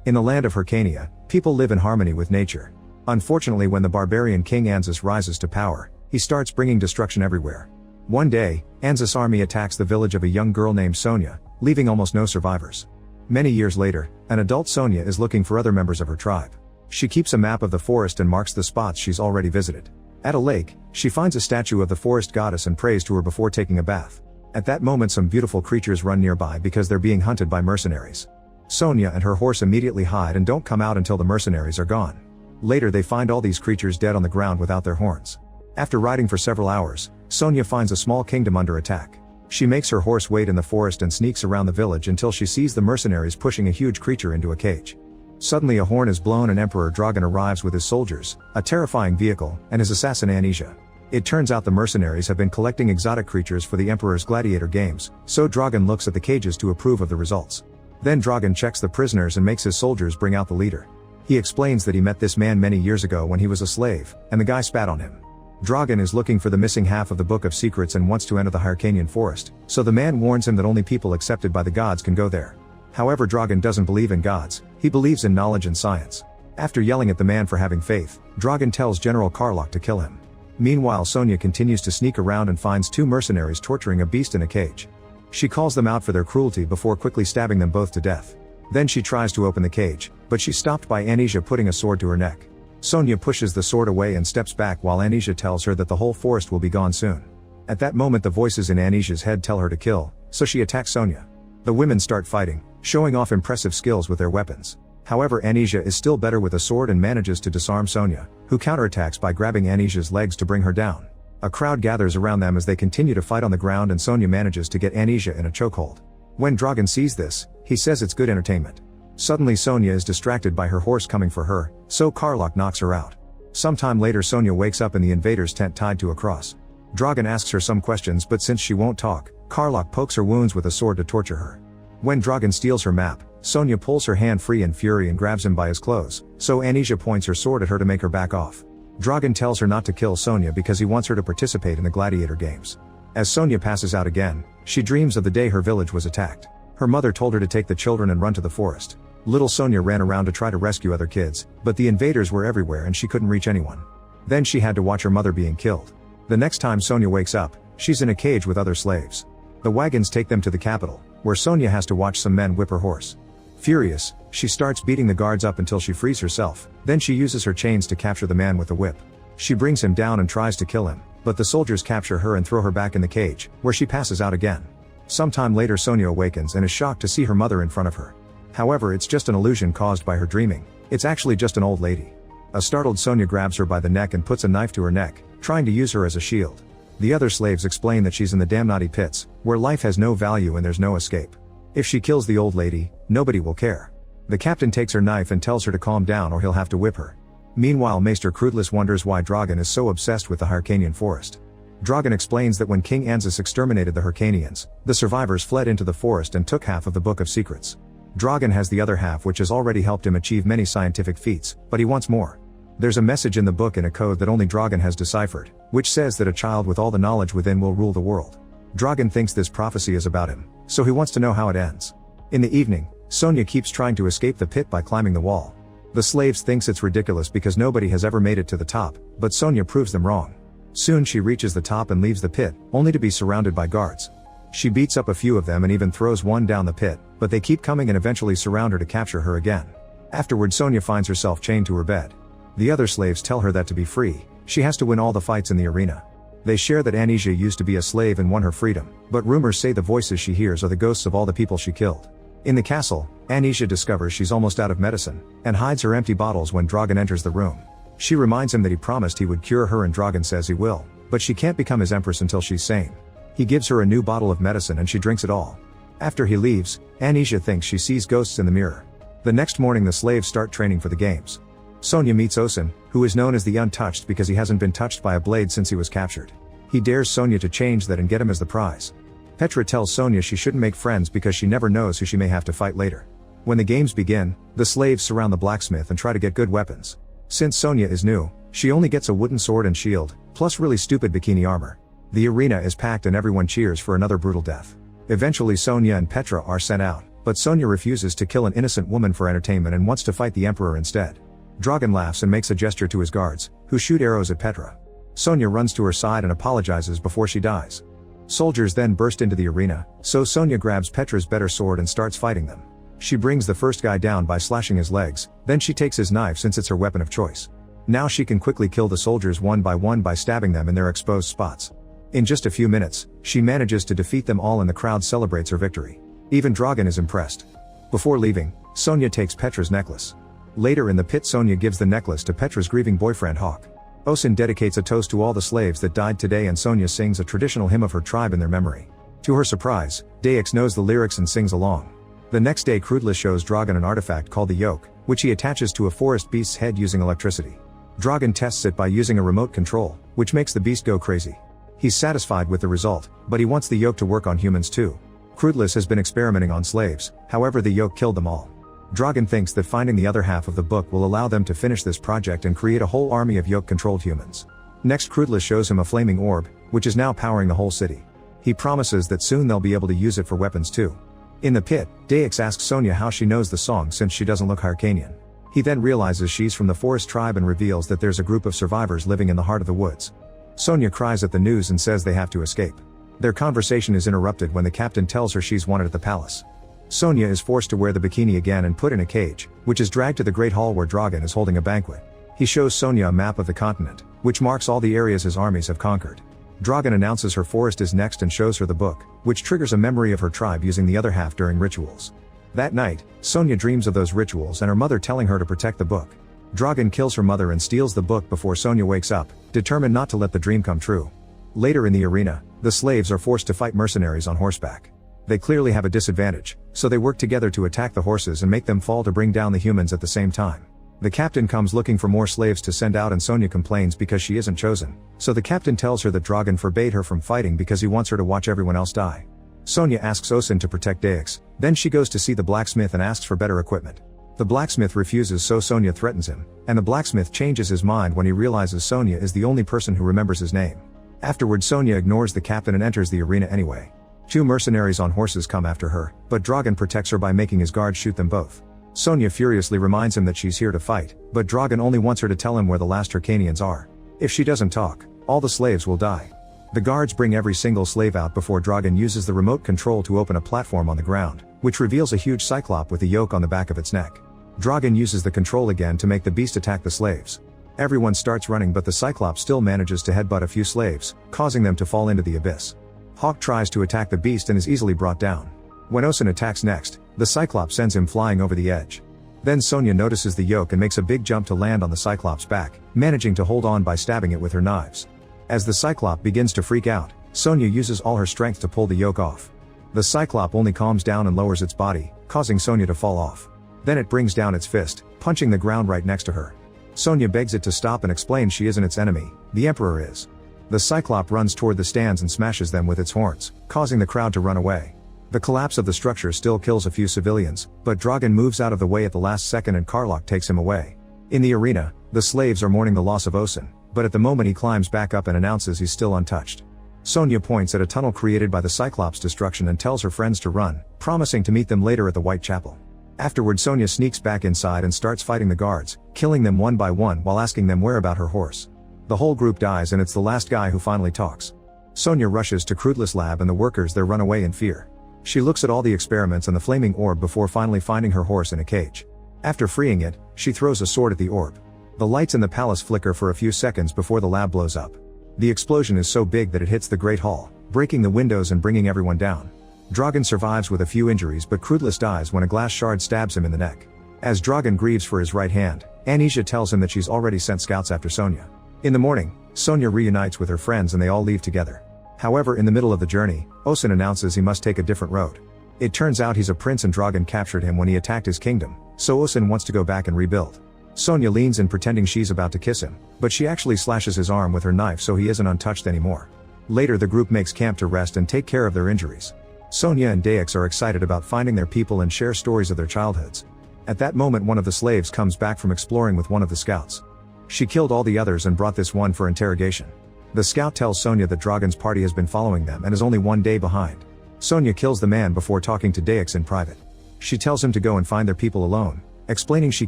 In the land of Hyrcania, people live in harmony with nature. Unfortunately, when the barbarian king Anzus rises to power, he starts bringing destruction everywhere. One day, Anzus' army attacks the village of a young girl named Sonja, leaving almost no survivors. Many years later, an adult Sonja is looking for other members of her tribe. She keeps a map of the forest and marks the spots she's already visited. At a lake, she finds a statue of the forest goddess and prays to her before taking a bath. At that moment, some beautiful creatures run nearby because they're being hunted by mercenaries. Sonja and her horse immediately hide and don't come out until the mercenaries are gone. Later they find all these creatures dead on the ground without their horns. After riding for several hours, Sonja finds a small kingdom under attack. She makes her horse wait in the forest and sneaks around the village until she sees the mercenaries pushing a huge creature into a cage. Suddenly a horn is blown and Emperor Dragan arrives with his soldiers, a terrifying vehicle, and his assassin Anisia. It turns out the mercenaries have been collecting exotic creatures for the Emperor's gladiator games, so Dragan looks at the cages to approve of the results. Then Dragan checks the prisoners and makes his soldiers bring out the leader. He explains that he met this man many years ago when he was a slave, and the guy spat on him. Dragan is looking for the missing half of the Book of Secrets and wants to enter the Hyrcanian forest, so the man warns him that only people accepted by the gods can go there. However, Dragan doesn't believe in gods, he believes in knowledge and science. After yelling at the man for having faith, Dragan tells General Karlach to kill him. Meanwhile, Sonja continues to sneak around and finds two mercenaries torturing a beast in a cage. She calls them out for their cruelty before quickly stabbing them both to death. Then she tries to open the cage, but she's stopped by Anisia putting a sword to her neck. Sonja pushes the sword away and steps back while Anisia tells her that the whole forest will be gone soon. At that moment, the voices in Anisia's head tell her to kill, so she attacks Sonja. The women start fighting, showing off impressive skills with their weapons. However, Anisia is still better with a sword and manages to disarm Sonja, who counterattacks by grabbing Anisia's legs to bring her down. A crowd gathers around them as they continue to fight on the ground and Sonja manages to get Anisia in a chokehold. When Dragan sees this, he says it's good entertainment. Suddenly Sonja is distracted by her horse coming for her, so Karlach knocks her out. Sometime later Sonja wakes up in the invader's tent tied to a cross. Dragan asks her some questions, but since she won't talk, Karlach pokes her wounds with a sword to torture her. When Dragan steals her map, Sonja pulls her hand free in fury and grabs him by his clothes, so Anisia points her sword at her to make her back off. Dragan tells her not to kill Sonja because he wants her to participate in the gladiator games. As Sonja passes out again, she dreams of the day her village was attacked. Her mother told her to take the children and run to the forest. Little Sonja ran around to try to rescue other kids, but the invaders were everywhere and she couldn't reach anyone. Then she had to watch her mother being killed. The next time Sonja wakes up, she's in a cage with other slaves. The wagons take them to the capital, where Sonja has to watch some men whip her horse. Furious, she starts beating the guards up until she frees herself, then she uses her chains to capture the man with the whip. She brings him down and tries to kill him, but the soldiers capture her and throw her back in the cage, where she passes out again. Sometime later Sonja awakens and is shocked to see her mother in front of her. However, it's just an illusion caused by her dreaming. It's actually just an old lady. A startled Sonja grabs her by the neck and puts a knife to her neck, trying to use her as a shield. The other slaves explain that she's in the Damnati pits, where life has no value and there's no escape. If she kills the old lady, nobody will care. The captain takes her knife and tells her to calm down or he'll have to whip her. Meanwhile, Maester Ruthless wonders why Dragan is so obsessed with the Hyrcanian forest. Dragan explains that when King Anzus exterminated the Hyrcanians, the survivors fled into the forest and took half of the Book of Secrets. Dragan has the other half, which has already helped him achieve many scientific feats, but he wants more. There's a message in the book in a code that only Dragan has deciphered, which says that a child with all the knowledge within will rule the world. Dragan thinks this prophecy is about him, so he wants to know how it ends. In the evening, Sonja keeps trying to escape the pit by climbing the wall. The slaves thinks it's ridiculous because nobody has ever made it to the top, but Sonja proves them wrong. Soon she reaches the top and leaves the pit, only to be surrounded by guards. She beats up a few of them and even throws one down the pit, but they keep coming and eventually surround her to capture her again. Afterward, Sonja finds herself chained to her bed. The other slaves tell her that to be free, she has to win all the fights in the arena. They share that Anisia used to be a slave and won her freedom, but rumors say the voices she hears are the ghosts of all the people she killed. In the castle, Anisia discovers she's almost out of medicine, and hides her empty bottles when Dragan enters the room. She reminds him that he promised he would cure her and Dragan says he will, but she can't become his empress until she's sane. He gives her a new bottle of medicine and she drinks it all. After he leaves, Anisia thinks she sees ghosts in the mirror. The next morning the slaves start training for the games. Sonja meets Osin, who is known as the Untouched because he hasn't been touched by a blade since he was captured. He dares Sonja to change that and get him as the prize. Petra tells Sonja she shouldn't make friends because she never knows who she may have to fight later. When the games begin, the slaves surround the blacksmith and try to get good weapons. Since Sonja is new, she only gets a wooden sword and shield, plus really stupid bikini armor. The arena is packed and everyone cheers for another brutal death. Eventually Sonja and Petra are sent out, But Sonja refuses to kill an innocent woman for entertainment and wants to fight the Emperor instead. Dragan laughs and makes a gesture to his guards, who shoot arrows at Petra. Sonja runs to her side and apologizes before she dies. Soldiers then burst into the arena, so Sonja grabs Petra's better sword and starts fighting them. She brings the first guy down by slashing his legs, then she takes his knife since it's her weapon of choice. Now she can quickly kill the soldiers one by stabbing them in their exposed spots. In just a few minutes, she manages to defeat them all and the crowd celebrates her victory. Even Dragan is impressed. Before leaving, Sonja takes Petra's necklace. Later in the pit, Sonja gives the necklace to Petra's grieving boyfriend Hawk. Osin dedicates a toast to all the slaves that died today and Sonja sings a traditional hymn of her tribe in their memory. To her surprise, Daex knows the lyrics and sings along. The next day, Ruthless shows Dragan an artifact called the yoke, which he attaches to a forest beast's head using electricity. Dragan tests it by using a remote control, which makes the beast go crazy. He's satisfied with the result, but he wants the yoke to work on humans too. Ruthless has been experimenting on slaves, however the yoke killed them all. Dragan thinks that finding the other half of the book will allow them to finish this project and create a whole army of yoke-controlled humans. Next, Ruthless shows him a flaming orb, which is now powering the whole city. He promises that soon they'll be able to use it for weapons too. In the pit, Daex asks Sonja how she knows the song since she doesn't look Hyrcanian. He then realizes she's from the forest tribe and reveals that there's a group of survivors living in the heart of the woods. Sonja cries at the news and says they have to escape. Their conversation is interrupted when the captain tells her she's wanted at the palace. Sonja is forced to wear the bikini again and put in a cage, which is dragged to the Great Hall where Dragan is holding a banquet. He shows Sonja a map of the continent, which marks all the areas his armies have conquered. Dragan announces her forest is next and shows her the book, which triggers a memory of her tribe using the other half during rituals. That night, Sonja dreams of those rituals and her mother telling her to protect the book. Dragan kills her mother and steals the book before Sonja wakes up, determined not to let the dream come true. Later in the arena, the slaves are forced to fight mercenaries on horseback. They clearly have a disadvantage, so they work together to attack the horses and make them fall to bring down the humans at the same time. The captain comes looking for more slaves to send out and Sonja complains because she isn't chosen, so the captain tells her that Dragan forbade her from fighting because he wants her to watch everyone else die. Sonja asks Osin to protect Daex, then she goes to see the blacksmith and asks for better equipment. The blacksmith refuses, so Sonja threatens him, and the blacksmith changes his mind when he realizes Sonja is the only person who remembers his name. Afterward, Sonja ignores the captain and enters the arena anyway. 2 mercenaries on horses come after her, but Dragan protects her by making his guards shoot them both. Sonja furiously reminds him that she's here to fight, but Dragan only wants her to tell him where the last Hyrcanians are. If she doesn't talk, all the slaves will die. The guards bring every single slave out before Dragan uses the remote control to open a platform on the ground, which reveals a huge cyclop with a yoke on the back of its neck. Dragan uses the control again to make the beast attack the slaves. Everyone starts running, but the cyclops still manages to headbutt a few slaves, causing them to fall into the abyss. Hawk tries to attack the beast and is easily brought down. When Osin attacks next, the cyclops sends him flying over the edge. Then Sonja notices the yoke and makes a big jump to land on the cyclops' back, managing to hold on by stabbing it with her knives. As the cyclop begins to freak out, Sonja uses all her strength to pull the yoke off. The cyclop only calms down and lowers its body, causing Sonja to fall off. Then it brings down its fist, punching the ground right next to her. Sonja begs it to stop and explains she isn't its enemy, the Emperor is. The cyclop runs toward the stands and smashes them with its horns, causing the crowd to run away. The collapse of the structure still kills a few civilians, but Dragan moves out of the way at the last second and Karlach takes him away. In the arena, the slaves are mourning the loss of Osin, but at the moment he climbs back up and announces he's still untouched. Sonja points at a tunnel created by the Cyclops' destruction and tells her friends to run, promising to meet them later at the White Chapel. Afterward, Sonja sneaks back inside and starts fighting the guards, killing them one by one while asking them where about her horse. The whole group dies and it's the last guy who finally talks. Sonja rushes to Ruthless' lab and the workers there run away in fear. She looks at all the experiments and the flaming orb before finally finding her horse in a cage. After freeing it, she throws a sword at the orb. The lights in the palace flicker for a few seconds before the lab blows up. The explosion is so big that it hits the Great Hall, breaking the windows and bringing everyone down. Dragan survives with a few injuries, but Ruthless dies when a glass shard stabs him in the neck. As Dragan grieves for his right hand, Anisha tells him that she's already sent scouts after Sonja. In the morning, Sonja reunites with her friends and they all leave together. However, in the middle of the journey, Osin announces he must take a different road. It turns out he's a prince and Dragan captured him when he attacked his kingdom, so Osin wants to go back and rebuild. Sonja leans in pretending she's about to kiss him, but she actually slashes his arm with her knife so he isn't untouched anymore. Later, the group makes camp to rest and take care of their injuries. Sonja and Daex are excited about finding their people and share stories of their childhoods. At that moment, one of the slaves comes back from exploring with one of the scouts. She killed all the others and brought this one for interrogation. The scout tells Sonja that Dragan's party has been following them and is only one day behind. Sonja kills the man before talking to Daex in private. She tells him to go and find their people alone, explaining she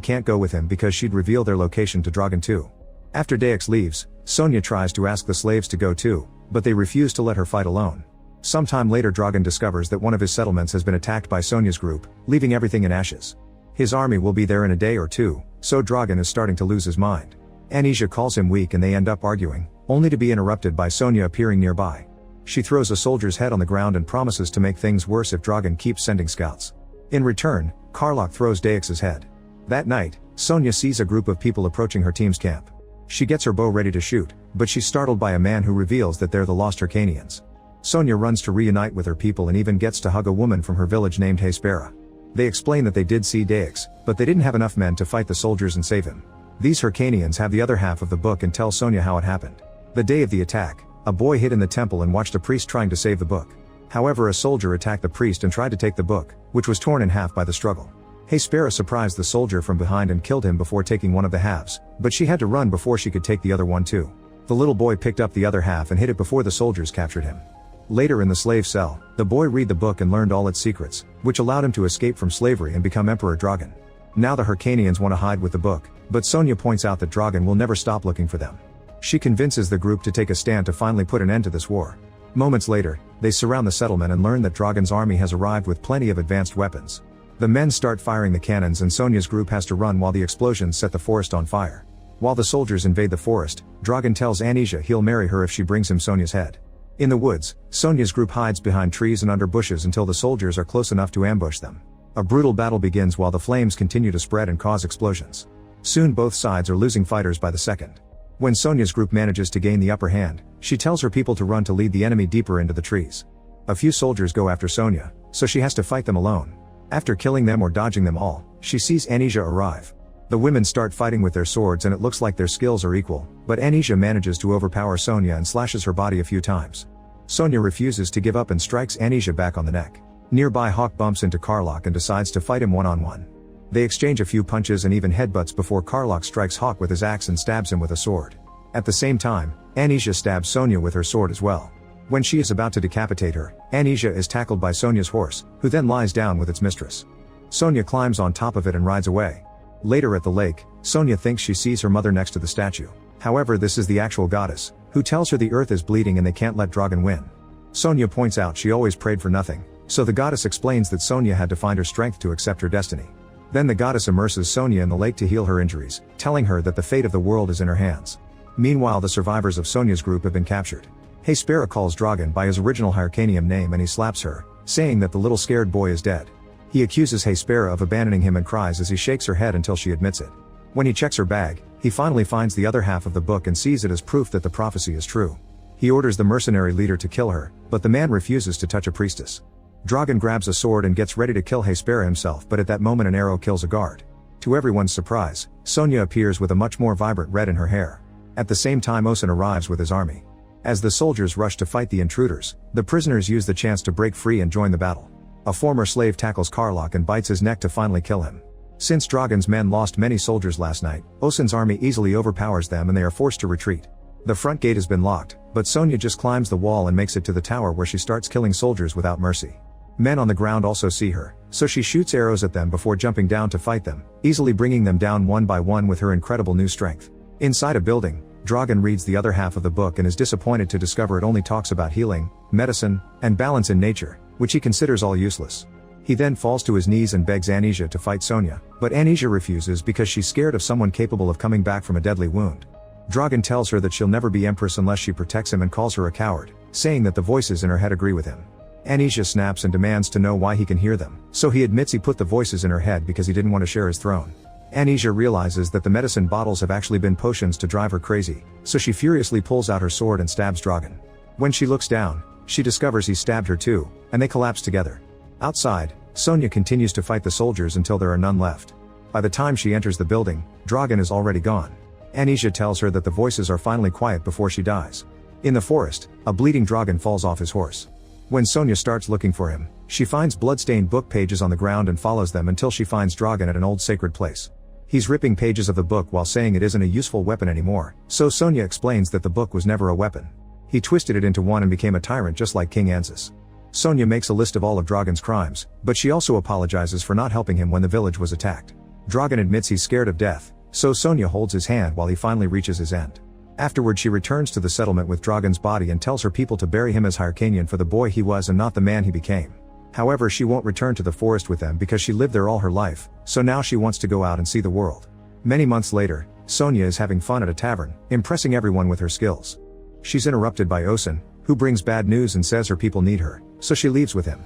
can't go with him because she'd reveal their location to Dragan too. After Dex leaves, Sonja tries to ask the slaves to go too, but they refuse to let her fight alone. Sometime later Dragan discovers that one of his settlements has been attacked by Sonja's group, leaving everything in ashes. His army will be there in a day or two, so Dragan is starting to lose his mind. Anisia calls him weak and they end up arguing, only to be interrupted by Sonja appearing nearby. She throws a soldier's head on the ground and promises to make things worse if Dragan keeps sending scouts. In return, Karlach throws Dex's head. That night, Sonja sees a group of people approaching her team's camp. She gets her bow ready to shoot, but she's startled by a man who reveals that they're the lost Hyrcanians. Sonja runs to reunite with her people and even gets to hug a woman from her village named Hespera. They explain that they did see Dex, but they didn't have enough men to fight the soldiers and save him. These Hyrcanians have the other half of the book and tell Sonja how it happened. The day of the attack, a boy hid in the temple and watched a priest trying to save the book. However, a soldier attacked the priest and tried to take the book, which was torn in half by the struggle. Hespera surprised the soldier from behind and killed him before taking one of the halves, but she had to run before she could take the other one too. The little boy picked up the other half and hid it before the soldiers captured him. Later in the slave cell, the boy read the book and learned all its secrets, which allowed him to escape from slavery and become Emperor Dragan. Now the Hyrcanians want to hide with the book, but Sonja points out that Dragan will never stop looking for them. She convinces the group to take a stand to finally put an end to this war. Moments later, they surround the settlement and learn that Dragan's army has arrived with plenty of advanced weapons. The men start firing the cannons and Sonja's group has to run while the explosions set the forest on fire. While the soldiers invade the forest, Dragan tells Anisia he'll marry her if she brings him Sonja's head. In the woods, Sonja's group hides behind trees and under bushes until the soldiers are close enough to ambush them. A brutal battle begins while the flames continue to spread and cause explosions. Soon both sides are losing fighters by the second. When Sonja's group manages to gain the upper hand, she tells her people to run to lead the enemy deeper into the trees. A few soldiers go after Sonja, so she has to fight them alone. After killing them or dodging them all, she sees Anisia arrive. The women start fighting with their swords and it looks like their skills are equal, but Anisia manages to overpower Sonja and slashes her body a few times. Sonja refuses to give up and strikes Anisia back on the neck. Nearby Hawk bumps into Karlach and decides to fight him one-on-one. They exchange a few punches and even headbutts before Karlach strikes Hawk with his axe and stabs him with a sword. At the same time, Anisia stabs Sonja with her sword as well. When she is about to decapitate her, Anisia is tackled by Sonja's horse, who then lies down with its mistress. Sonja climbs on top of it and rides away. Later at the lake, Sonja thinks she sees her mother next to the statue. However, this is the actual goddess, who tells her the earth is bleeding and they can't let Dragan win. Sonja points out she always prayed for nothing, so the goddess explains that Sonja had to find her strength to accept her destiny. Then the goddess immerses Sonja in the lake to heal her injuries, telling her that the fate of the world is in her hands. Meanwhile, the survivors of Sonja's group have been captured. Hespera calls Dragan by his original Hyrcanian name and he slaps her, saying that the little scared boy is dead. He accuses Hespera of abandoning him and cries as he shakes her head until she admits it. When he checks her bag, he finally finds the other half of the book and sees it as proof that the prophecy is true. He orders the mercenary leader to kill her, but the man refuses to touch a priestess. Dragan grabs a sword and gets ready to kill Hespera himself, but at that moment an arrow kills a guard. To everyone's surprise, Sonja appears with a much more vibrant red in her hair. At the same time, Osin arrives with his army. As the soldiers rush to fight the intruders, the prisoners use the chance to break free and join the battle. A former slave tackles Karlach and bites his neck to finally kill him. Since Dragan's men lost many soldiers last night, Osin's army easily overpowers them and they are forced to retreat. The front gate has been locked, but Sonja just climbs the wall and makes it to the tower where she starts killing soldiers without mercy. Men on the ground also see her, so she shoots arrows at them before jumping down to fight them, easily bringing them down one by one with her incredible new strength. Inside a building, Dragan reads the other half of the book and is disappointed to discover it only talks about healing, medicine, and balance in nature, which he considers all useless. He then falls to his knees and begs Anisia to fight Sonja, but Anisia refuses because she's scared of someone capable of coming back from a deadly wound. Dragan tells her that she'll never be empress unless she protects him and calls her a coward, saying that the voices in her head agree with him. Anisia snaps and demands to know why he can hear them, so he admits he put the voices in her head because he didn't want to share his throne. Anisia realizes that the medicine bottles have actually been potions to drive her crazy, so she furiously pulls out her sword and stabs Dragan. When she looks down, she discovers he stabbed her too, and they collapse together. Outside, Sonja continues to fight the soldiers until there are none left. By the time she enters the building, Dragan is already gone. Anisia tells her that the voices are finally quiet before she dies. In the forest, a bleeding Dragan falls off his horse. When Sonja starts looking for him, she finds bloodstained book pages on the ground and follows them until she finds Dragan at an old sacred place. He's ripping pages of the book while saying it isn't a useful weapon anymore, so Sonja explains that the book was never a weapon. He twisted it into one and became a tyrant just like King Anzus. Sonja makes a list of all of Dragon's crimes, but she also apologizes for not helping him when the village was attacked. Dragon admits he's scared of death, so Sonja holds his hand while he finally reaches his end. Afterward she returns to the settlement with Dragon's body and tells her people to bury him as Hyrcanian for the boy he was and not the man he became. However, she won't return to the forest with them because she lived there all her life, so now she wants to go out and see the world. Many months later, Sonja is having fun at a tavern, impressing everyone with her skills. She's interrupted by Osen, who brings bad news and says her people need her, so she leaves with him.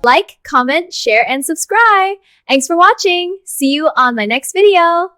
Like, comment, share, and subscribe. Thanks for watching. See you on my next video.